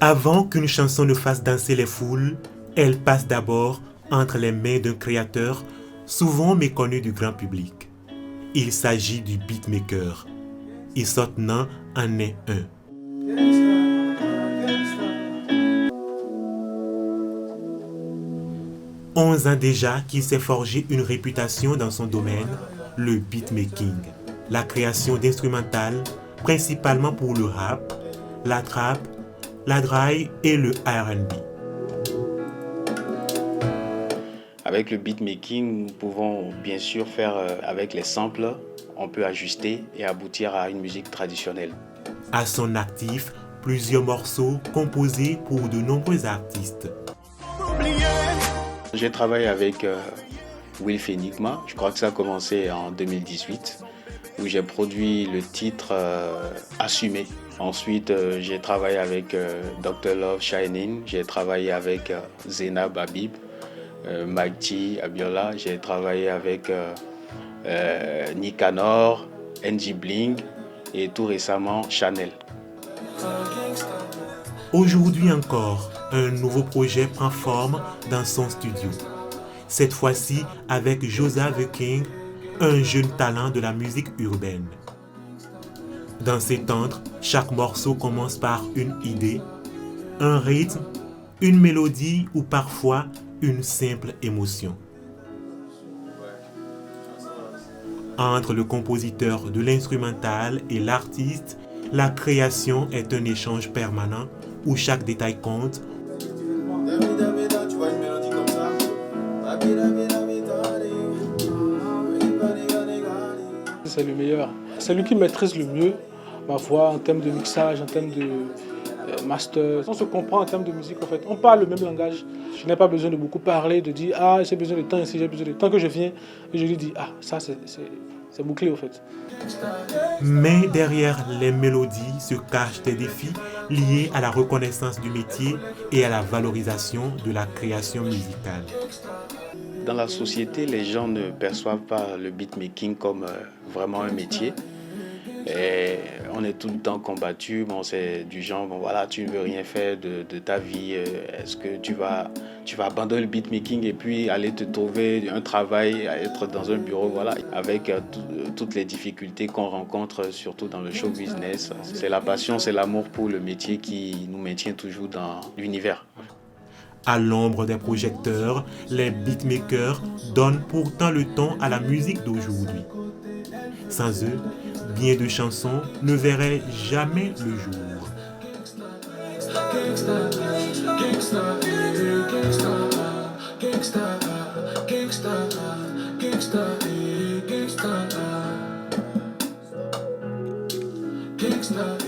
Avant qu'une chanson ne fasse danser les foules, elle passe d'abord entre les mains d'un créateur souvent méconnu du grand public. Il s'agit du beatmaker. Isotnan en est un. 11 ans déjà qu'il s'est forgé une réputation dans son domaine, le beatmaking, la création d'instrumentales, principalement pour le rap, la trap, la dry et le R&B. Avec le beatmaking, nous pouvons bien sûr faire avec les samples, on peut ajuster et aboutir à une musique traditionnelle. À son actif, plusieurs morceaux composés pour de nombreux artistes. J'ai travaillé avec Will Enigma, je crois que ça a commencé en 2018, où j'ai produit le titre Assumé. Ensuite, j'ai travaillé avec Dr. Love Shining, j'ai travaillé avec Zena Babib, Magdi Abiola, j'ai travaillé avec Nicanor, NG Bling et tout récemment Chanel. Aujourd'hui encore, un nouveau projet prend forme dans son studio. Cette fois-ci avec Josa The King, un jeune talent de la musique urbaine. Dans cet ordre, chaque morceau commence par une idée, un rythme, une mélodie ou parfois une simple émotion. Entre le compositeur de l'instrumental et l'artiste, la création est un échange permanent où chaque détail compte. C'est le meilleur. C'est lui qui maîtrise le mieux ma voix en termes de mixage, en termes de master. On se comprend en termes de musique en fait. On parle le même langage. Je n'ai pas besoin de beaucoup parler, de dire ah j'ai besoin de temps ici, j'ai besoin de temps que je viens et je lui dis ah ça c'est bouclé en fait. Mais derrière les mélodies se cachent des défis liés à la reconnaissance du métier et à la valorisation de la création musicale. Dans la société, les gens ne perçoivent pas le beatmaking comme vraiment un métier. Et on est tout le temps combattu, bon, c'est du genre, bon, voilà, tu ne veux rien faire de ta vie, est-ce que tu vas abandonner le beatmaking et puis aller te trouver un travail, être dans un bureau, voilà, avec toutes les difficultés qu'on rencontre, surtout dans le show business. C'est la passion, c'est l'amour pour le métier qui nous maintient toujours dans l'univers. À l'ombre des projecteurs, les beatmakers donnent pourtant le ton à la musique d'aujourd'hui. Sans eux, bien de chansons ne verraient jamais le jour. Gangsta.